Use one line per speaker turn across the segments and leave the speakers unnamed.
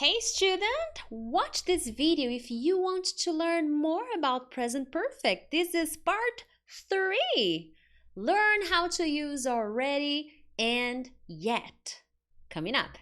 Hey student, watch this video if you want to learn more about present perfect. This is part 3. Learn how to use already and yet. Coming up.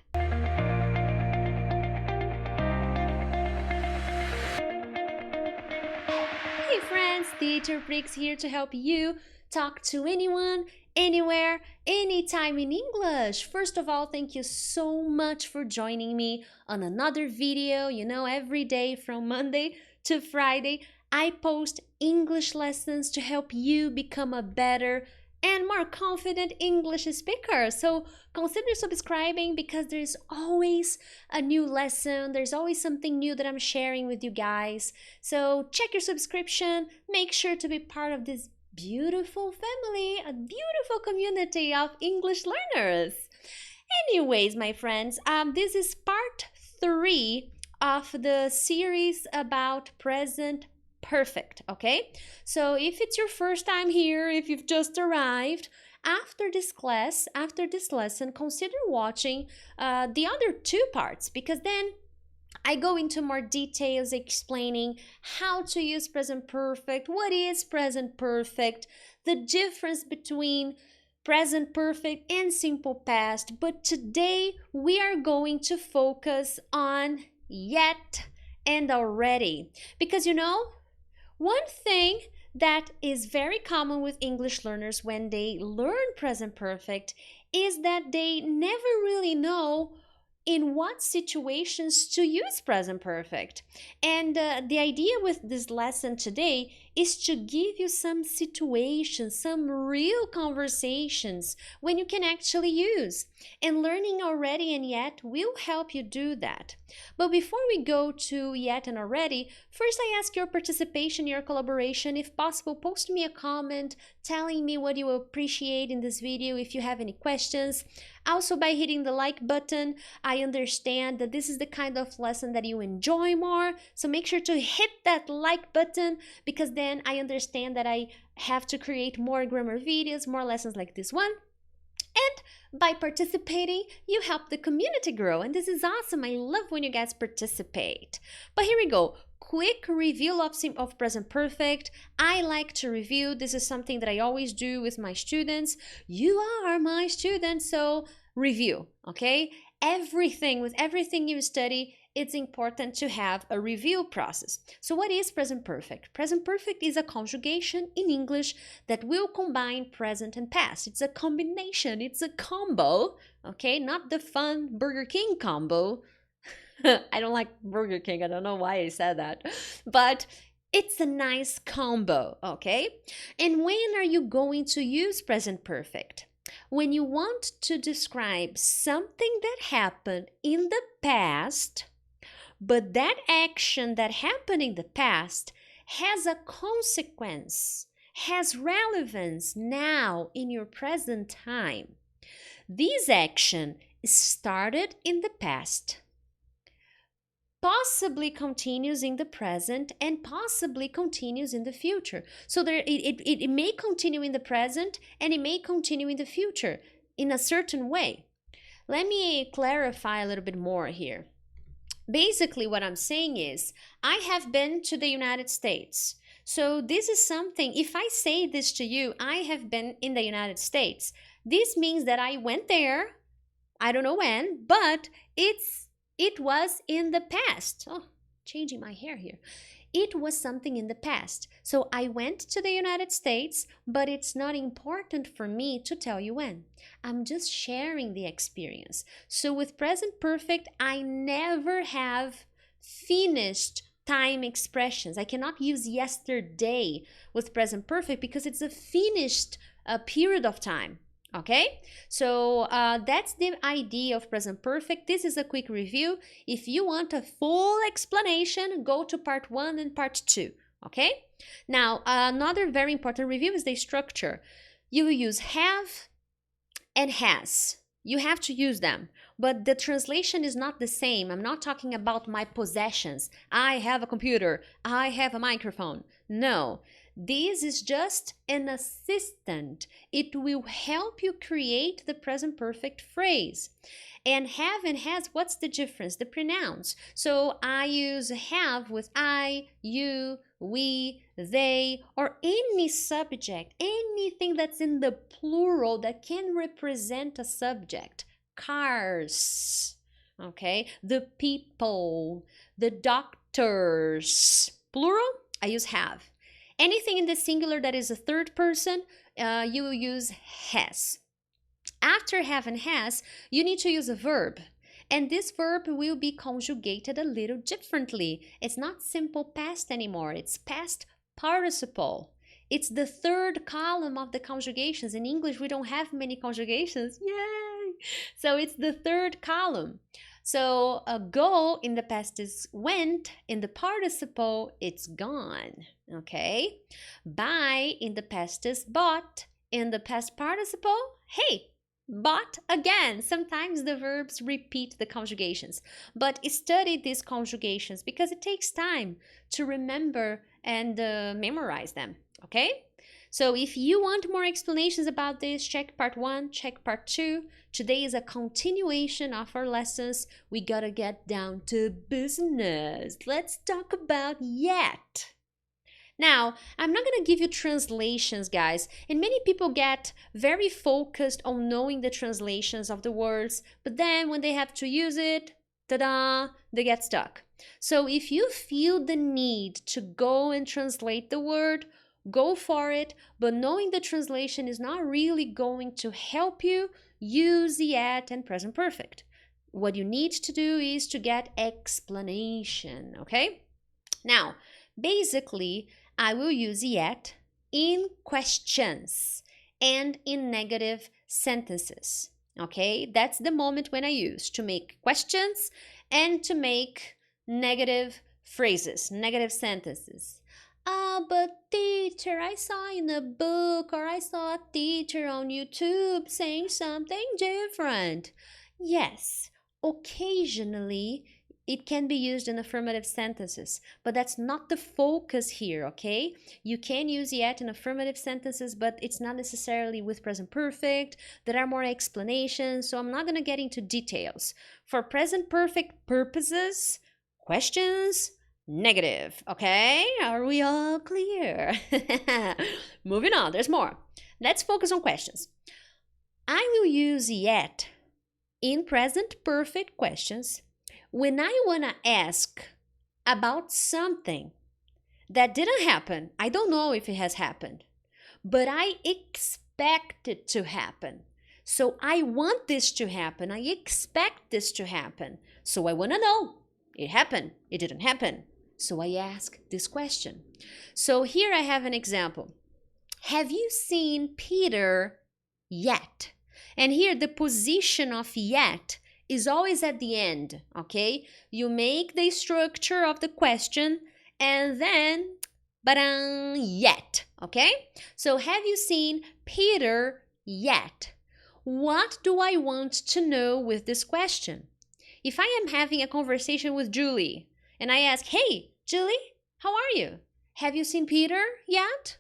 Hey friends, Teacher Prix here to help you talk to anyone, anywhere, anytime in English. First of all, thank you so much for joining me on another video. You know, every day from Monday to Friday, I post English lessons to help you become a better and more confident English speaker. So consider subscribing because there's always a new lesson. There's always something new that I'm sharing with you guys. So check your subscription. Make sure to be part of this beautiful family, a beautiful community of English learners. Anyways, my friends, this is part 3 of the series about present perfect, okay? So if it's your first time here, if you've just arrived, after this class, after this lesson, consider watching the other 2 parts, because then I go into more details explaining how to use present perfect, what is present perfect, the difference between present perfect and simple past. But today we are going to focus on yet and already. Because you know, one thing that is very common with English learners when they learn present perfect is that they never really know in what situations to use present perfect. And the idea with this lesson today is to give you some situations, some real conversations when you can actually use. And learning already and yet will help you do that. But before we go to yet and already, first I ask your participation, your collaboration. If possible, post me a comment telling me what you appreciate in this video, if you have any questions. Also, by hitting the like button, I understand that this is the kind of lesson that you enjoy more. So make sure to hit that like button, because then I understand that I have to create more grammar videos, more lessons like this one. And by participating, you help the community grow. And this is awesome. I love when you guys participate. But here we go. Quick review of present perfect. I like to review. This is something that I always do with my students. You are my students, so review, okay? With everything you study, it's important to have a review process. So what is present perfect? Present perfect is a conjugation in English that will combine present and past. It's a combination, it's a combo, okay? Not the fun Burger King combo. I don't like Burger King, I don't know why I said that. But it's a nice combo, okay? And when are you going to use present perfect? When you want to describe something that happened in the past, but that action that happened in the past has a consequence, has relevance now in your present time. This action started in the past, possibly continues in the present, and possibly continues in the future. So it may continue in the present and it may continue in the future in a certain way. Let me clarify a little bit more here. Basically, what I'm saying is, I have been to the United States. So this is something, if I say this to you, I have been in the United States, this means that I went there, I don't know when, but it was in the past. Oh, changing my hair here. It was something in the past. So I went to the United States, but it's not important for me to tell you when. I'm just sharing the experience. So with present perfect, I never have finished time expressions. I cannot use yesterday with present perfect because it's a finished period of time. Okay, so that's the idea of present perfect. This is a quick review. If you want a full explanation, go to part 1 and part 2. Okay, now another very important review is the structure. You will use have and has. You have to use them, but the translation is not the same. I'm not talking about my possessions. I have a computer, I have a microphone. No, This is just an assistant. It will help you create the present perfect phrase. And have and has, what's the difference? The pronouns. So I use have with I, you, we, they, or any subject, anything that's in the plural that can represent a subject. Cars, okay? The people, the doctors. Plural, I use have. Anything in the singular that is a third person, you will use has. After have and has, you need to use a verb. And this verb will be conjugated a little differently. It's not simple past anymore. It's past participle. It's the third column of the conjugations. In English, we don't have many conjugations. Yay! So it's the third column. So go in the past is went. In the participle, it's gone. Okay? Buy in the past is bought. In the past participle, hey, bought again. Sometimes the verbs repeat the conjugations, but study these conjugations because it takes time to remember and memorize them, okay? So if you want more explanations about this, check part 1, check part 2. Today is a continuation of our lessons. We gotta get down to business. Let's talk about yet. Now, I'm not going to give you translations, guys, and many people get very focused on knowing the translations of the words, but then when they have to use it, ta-da, they get stuck. So if you feel the need to go and translate the word, go for it, but knowing the translation is not really going to help you, use the at and present perfect. What you need to do is to get explanation, okay? Now, basically, I will use yet in questions and in negative sentences, okay? That's the moment when I use to make questions and to make negative phrases, negative sentences. But teacher, I saw in a book or I saw a teacher on YouTube saying something different. Yes, occasionally it can be used in affirmative sentences, but that's not the focus here, okay? You can use yet in affirmative sentences, but it's not necessarily with present perfect. There are more explanations, so I'm not going to get into details. For present perfect purposes, questions, negative, okay? Are we all clear? Moving on, there's more. Let's focus on questions. I will use yet in present perfect questions when I want to ask about something that didn't happen. I don't know if it has happened, but I expect it to happen. So I want this to happen. I expect this to happen. So I want to know. It happened. It didn't happen. So I ask this question. So here I have an example. Have you seen Peter yet? And here the position of yet is always at the end, okay? You make the structure of the question and then, yet, okay? So have you seen Peter yet? What do I want to know with this question? If I am having a conversation with Julie and I ask, hey, Julie, how are you? Have you seen Peter yet?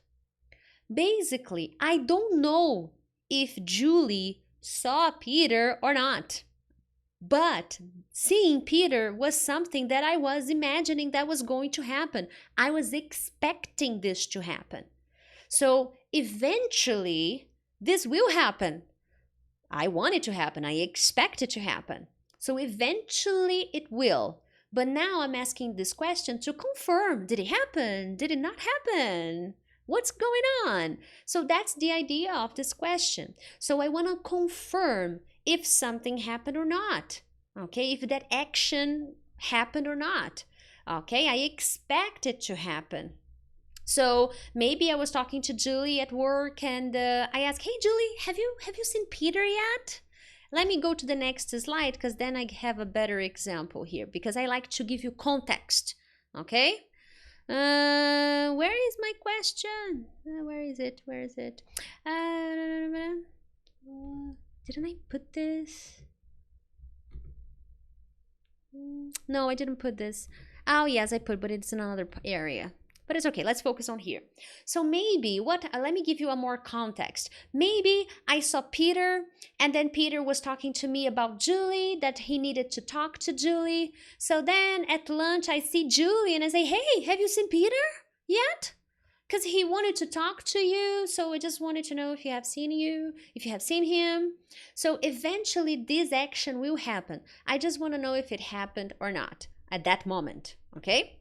Basically, I don't know if Julie saw Peter or not. But seeing Peter was something that I was imagining that was going to happen. I was expecting this to happen. So eventually, this will happen. I want it to happen. I expect it to happen. So eventually it will. But now I'm asking this question to confirm. Did it happen? Did it not happen? What's going on? So that's the idea of this question. So I want to confirm if something happened or not. Okay, if that action happened or not. Okay, I expect it to happen. So maybe I was talking to Julie at work and I asked, hey Julie, have you seen Peter yet? Let me go to the next slide because then I have a better example here because I like to give you context. Okay? Where is my question? Where is it? Didn't I put this? No, I didn't put this. Oh, yes, I put, but it's in another area. But it's okay, let's focus on here. So maybe, let me give you a more context. Maybe I saw Peter, and then Peter was talking to me about Julie, that he needed to talk to Julie. So then at lunch, I see Julie, and I say, hey, have you seen Peter yet? Because he wanted to talk to you, so I just wanted to know if you have seen him. So eventually this action will happen. I just want to know if it happened or not at that moment, okay?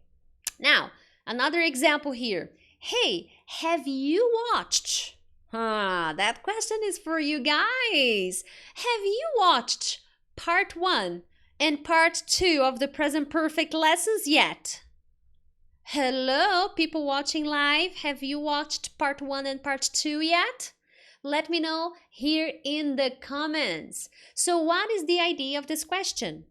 Now, another example here. Hey, have you watched? That question is for you guys. Have you watched part 1 and part 2 of the present perfect lessons yet? Hello, people watching live. Have you watched part 1 and part 2 yet? Let me know here in the comments. So what is the idea of this question?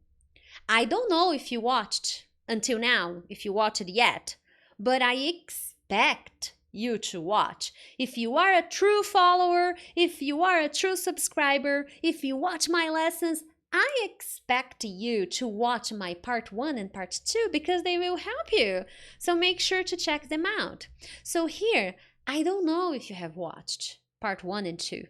I don't know if you watched until now, if you watched it yet, but I expect you to watch. If you are a true follower, if you are a true subscriber, if you watch my lessons, I expect you to watch my part 1 and part 2 because they will help you. So make sure to check them out. So here, I don't know if you have watched part 1 and 2.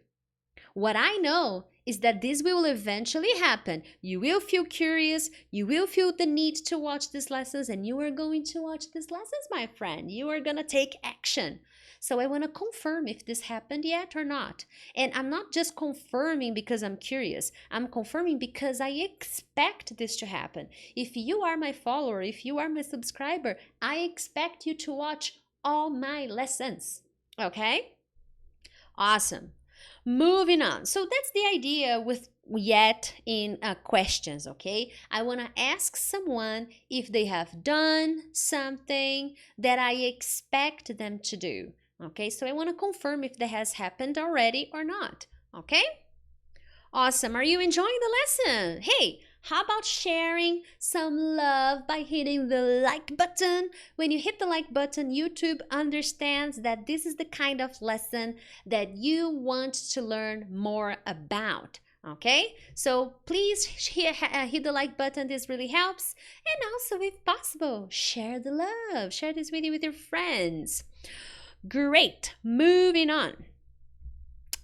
What I know is that this will eventually happen. You will feel curious, you will feel the need to watch these lessons, and you are going to watch these lessons, my friend. You are going to take action. So I want to confirm if this happened yet or not. And I'm not just confirming because I'm curious. I'm confirming because I expect this to happen. If you are my follower, if you are my subscriber, I expect you to watch all my lessons. Okay? Awesome. Moving on. So that's the idea with yet in questions, okay? I want to ask someone if they have done something that I expect them to do. Okay, so I want to confirm if that has happened already or not. Okay? Awesome. Are you enjoying the lesson? Hey, how about sharing some love by hitting the like button? When you hit the like button, YouTube understands that this is the kind of lesson that you want to learn more about. Okay, so please hit the like button. This really helps. And also, if possible, share the love. Share this video with your friends. Great. Moving on.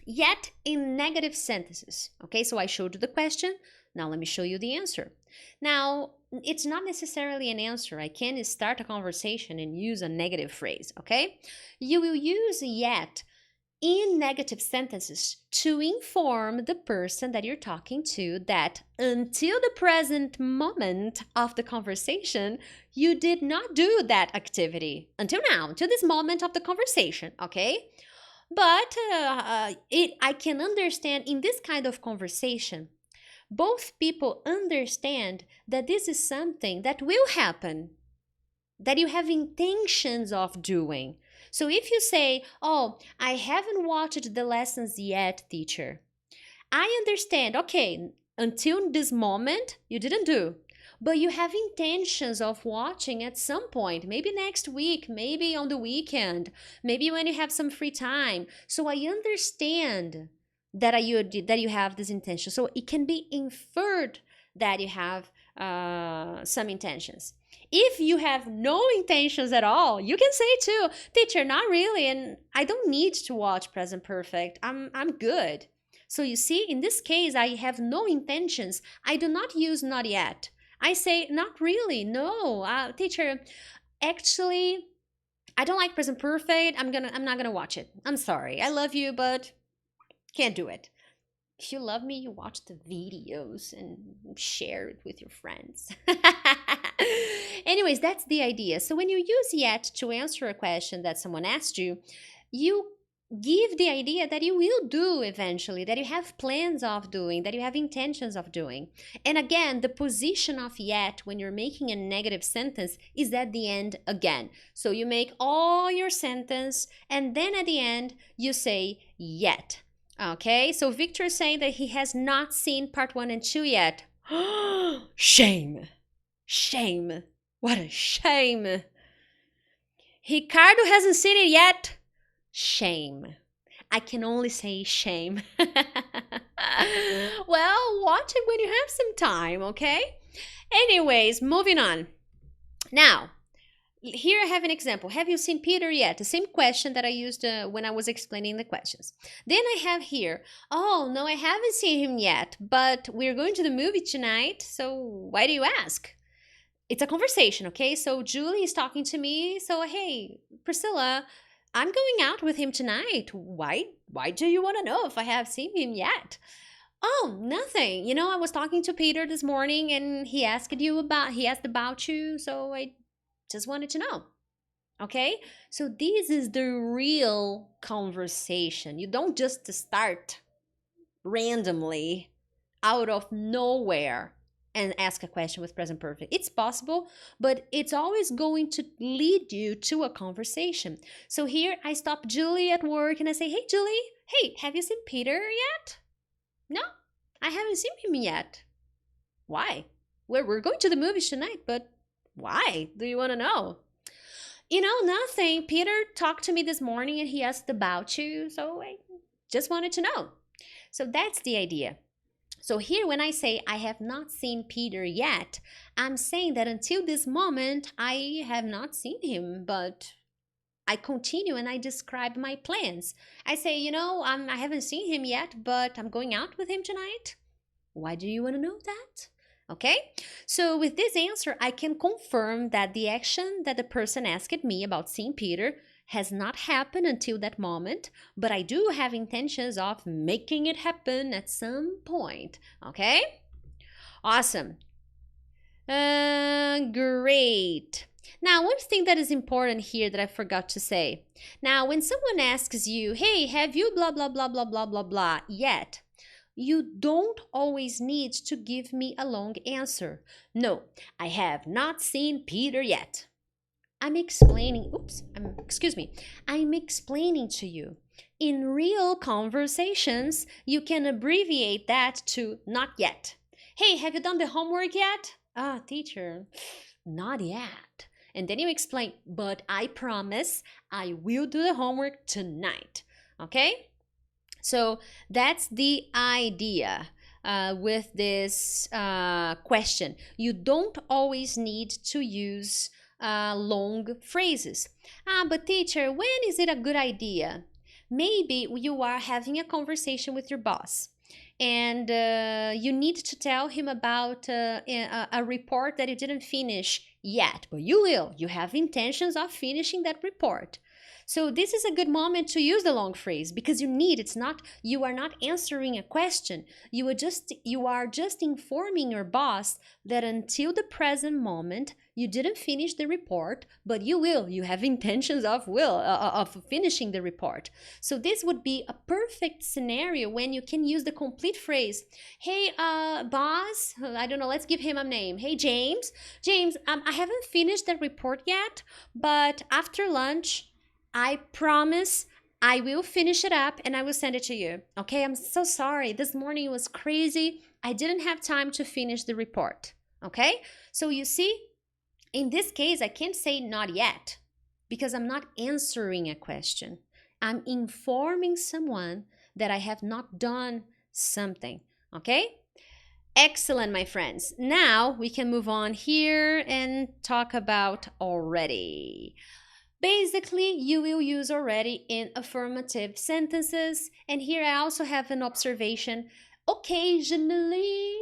Yet in negative sentences. Okay, so I showed you the question. Now let me show you the answer. Now, it's not necessarily an answer. I can start a conversation and use a negative phrase, okay? You will use yet in negative sentences to inform the person that you're talking to that until the present moment of the conversation, you did not do that activity. Until now, until this moment of the conversation, okay? But I can understand in this kind of conversation, both people understand that this is something that will happen, that you have intentions of doing. So if you say, oh, I haven't watched the lessons yet, teacher, I understand, okay, until this moment, you didn't do. But you have intentions of watching at some point, maybe next week, maybe on the weekend, maybe when you have some free time. So I understand that you have this intention. So it can be inferred that you have some intentions. If you have no intentions at all, you can say too, teacher, not really, and I don't need to watch present perfect. I'm good. So you see, in this case, I have no intentions. I do not use not yet. I say, not really, no, teacher, actually, I don't like present perfect. I'm not gonna watch it. I'm sorry. I love you, but can't do it. If you love me, you watch the videos and share it with your friends. Anyways, that's the idea. So when you use yet to answer a question that someone asked you, you give the idea that you will do eventually, that you have plans of doing, that you have intentions of doing. And again, the position of yet when you're making a negative sentence is at the end again. So you make all your sentence and then at the end you say yet. Okay, so Victor is saying that he has not seen part 1 and 2 yet. Shame. Shame. What a shame. Ricardo hasn't seen it yet. Shame. I can only say shame. Well, watch it when you have some time, okay? Anyways, moving on. Now, here I have an example. Have you seen Peter yet? The same question that I used when I was explaining the questions. Then I have here, oh, no, I haven't seen him yet, but we're going to the movie tonight, so why do you ask? It's a conversation, okay? So Julie is talking to me, so hey, Priscilla, I'm going out with him tonight. Why do you want to know if I have seen him yet? Oh, nothing. You know, I was talking to Peter this morning and he asked about you, so I just wanted to know. Okay? So this is the real conversation. You don't just start randomly out of nowhere and ask a question with present perfect. It's possible, but it's always going to lead you to a conversation. So here I stop Julie at work and I say, hey, Julie, hey, have you seen Peter yet? No, I haven't seen him yet. Why? We're going to the movies tonight, but why? Do you want to know? You know, nothing. Peter talked to me this morning and he asked about you, so I just wanted to know. So that's the idea. So here when I say I have not seen Peter yet, I'm saying that until this moment, I have not seen him, but I continue and I describe my plans. I say, you know, I haven't seen him yet, but I'm going out with him tonight. Why do you want to know that? Okay, so with this answer, I can confirm that the action that the person asked me about seeing Peter has not happened until that moment, but I do have intentions of making it happen at some point. Okay, awesome. Great. Now, one thing that is important here that I forgot to say. Now, when someone asks you, hey, have you blah, blah, blah, blah, blah, blah, blah yet? You don't always need to give me a long answer. No, I have not seen Peter yet. I'm explaining to you. In real conversations, you can abbreviate that to not yet. Hey, have you done the homework yet? Ah, teacher, not yet. And then you explain, but I promise I will do the homework tonight. Okay? So that's the idea with this question. You don't always need to use long phrases. But teacher, when is it a good idea? Maybe you are having a conversation with your boss and you need to tell him about a report that you didn't finish yet, but you will. You have intentions of finishing that report. So this is a good moment to use the long phrase because you are not answering a question. You are just informing your boss that until the present moment you didn't finish the report, but you will. You have intentions of finishing the report. So this would be a perfect scenario when you can use the complete phrase. Hey, boss, I don't know, let's give him a name. Hey, James, I haven't finished the report yet, but after lunch, I promise I will finish it up and I will send it to you. Okay, I'm so sorry. This morning was crazy. I didn't have time to finish the report. Okay, so you see, in this case, I can't say not yet because I'm not answering a question. I'm informing someone that I have not done something. Okay? Excellent, my friends. Now we can move on here and talk about already. Basically, you will use already in affirmative sentences. And here I also have an observation. Occasionally,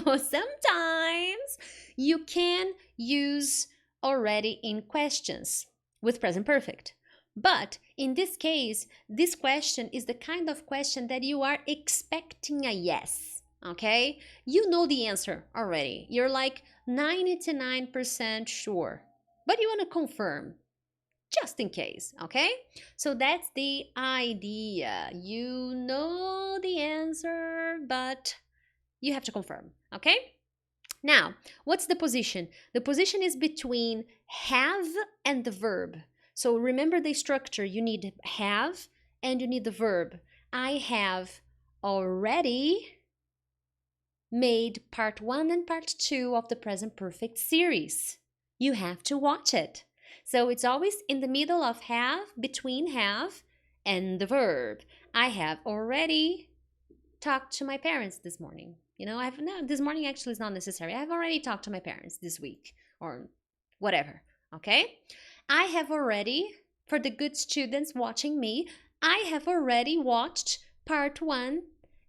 or sometimes, you can use already in questions with present perfect. But in this case, this question is the kind of question that you are expecting a yes. Okay? You know the answer already. You're like 99% sure. But you want to confirm. Just in case, okay? So that's the idea. You know the answer, but you have to confirm, okay? Now, what's the position? The position is between have and the verb. So remember the structure. You need have and you need the verb. I have already made part 1 and part 2 of the present perfect series. You have to watch it. So it's always in the middle of have, between have, and the verb. I have already talked to my parents this morning. You know, this morning actually is not necessary. I've already talked to my parents this week or whatever. okay? I have already, for the good students watching me, I have already watched part 1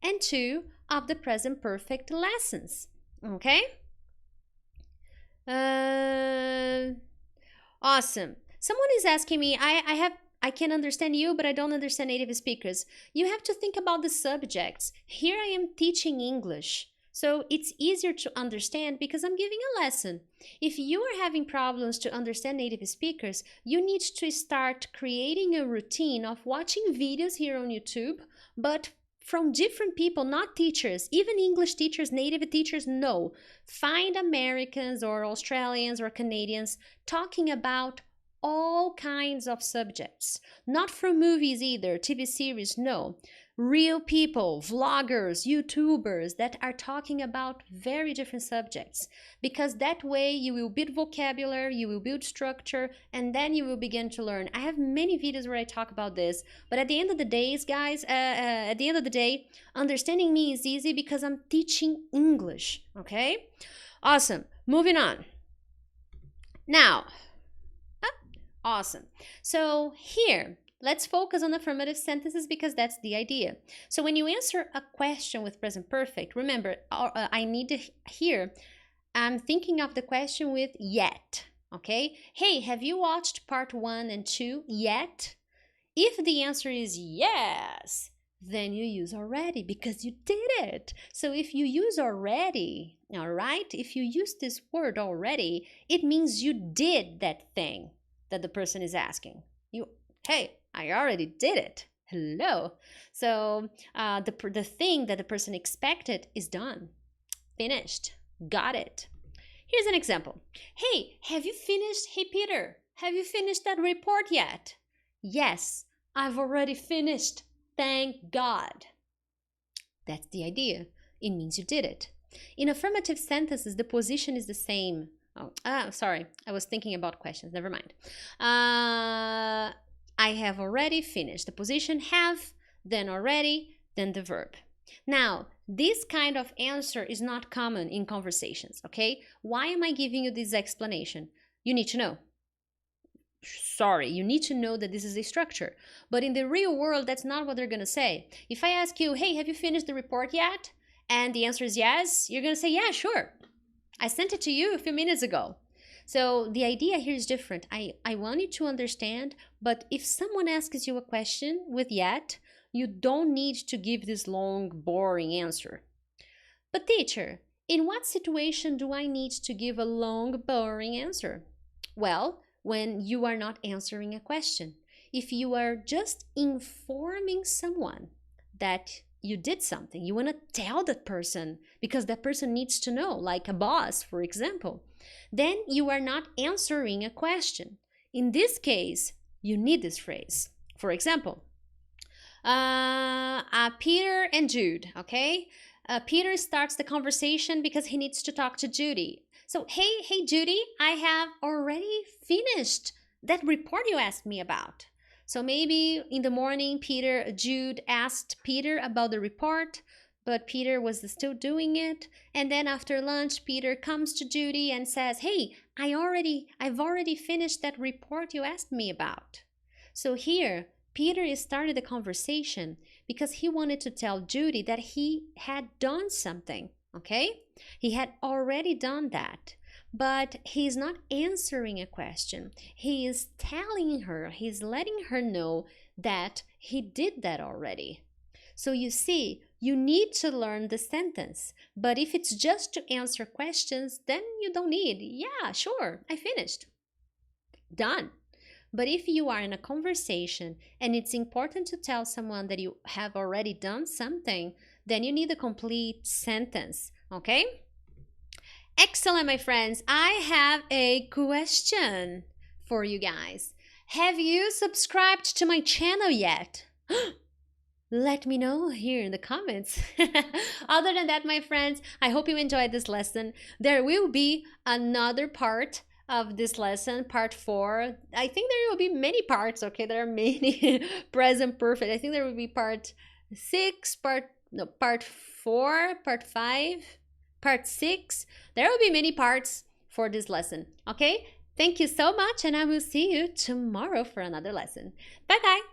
and 2 of the present perfect lessons, okay? Awesome. Someone is asking me, I can understand you, but I don't understand native speakers. You have to think about the subjects. Here I am teaching English, so it's easier to understand because I'm giving a lesson. If you are having problems to understand native speakers, you need to start creating a routine of watching videos here on YouTube, but from different people, not teachers. Even English teachers, native teachers, no. Find Americans or Australians or Canadians talking about all kinds of subjects. Not from movies either, TV series, no. Real people, vloggers, YouTubers that are talking about very different subjects. Because that way you will build vocabulary, you will build structure, and then you will begin to learn. I have many videos where I talk about this, but at the end of the day, guys, at the end of the day, understanding me is easy because I'm teaching English, okay? Awesome. Moving on. Now, awesome. So here, let's focus on affirmative sentences because that's the idea. So when you answer a question with present perfect, remember, I need to hear, I'm thinking of the question with yet, okay? Hey, have you watched part 1 and 2 yet? If the answer is yes, then you use already because you did it. So if you use already, all right, if you use this word already, it means you did that thing that the person is asking. Hey, I already did it. Hello. So the thing that the person expected is done, finished, got it. Here's an example. Hey, hey Peter, have you finished that report yet? Yes, I've already finished. Thank God. That's the idea. It means you did it. In affirmative sentences, the position is the same. Sorry. I was thinking about questions. Never mind. I have already finished. The position have, then already, then the verb. Now, this kind of answer is not common in conversations, okay? Why am I giving you this explanation? You need to know. Sorry, you need to know that this is a structure. But in the real world, that's not what they're going to say. If I ask you, hey, have you finished the report yet? And the answer is yes, you're going to say, yeah, sure. I sent it to you a few minutes ago. So the idea here is different. I want you to understand, but if someone asks you a question with yet, you don't need to give this long, boring answer. But teacher, in what situation do I need to give a long, boring answer? Well, when you are not answering a question. If you are just informing someone that you did something, you want to tell that person because that person needs to know, like a boss, for example, then you are not answering a question. In this case, you need this phrase. For example, Peter and Jude, okay? Peter starts the conversation because he needs to talk to Judy. So, hey, Judy, I have already finished that report you asked me about. So maybe in the morning, Jude asked Peter about the report, but Peter was still doing it. And then after lunch, Peter comes to Judy and says, hey, I've already finished that report you asked me about. So here, Peter started the conversation because he wanted to tell Judy that he had done something, okay? He had already done that, but he's not answering a question. He is telling her, he's letting her know that he did that already. So you see, you need to learn the sentence, but if it's just to answer questions, then you don't need, yeah, sure, I finished. Done. But if you are in a conversation and it's important to tell someone that you have already done something, then you need a complete sentence, okay? Excellent, my friends. I have a question for you guys. Have you subscribed to my channel yet? Let me know here in the comments. Other than that, my friends, I hope you enjoyed this lesson. There will be another part of this lesson, part 4. I think there will be many parts, okay? There are many present perfect. I think there will be part 6, part 4, part 5, part 6. There will be many parts for this lesson, okay? Thank you so much, and I will see you tomorrow for another lesson. Bye bye!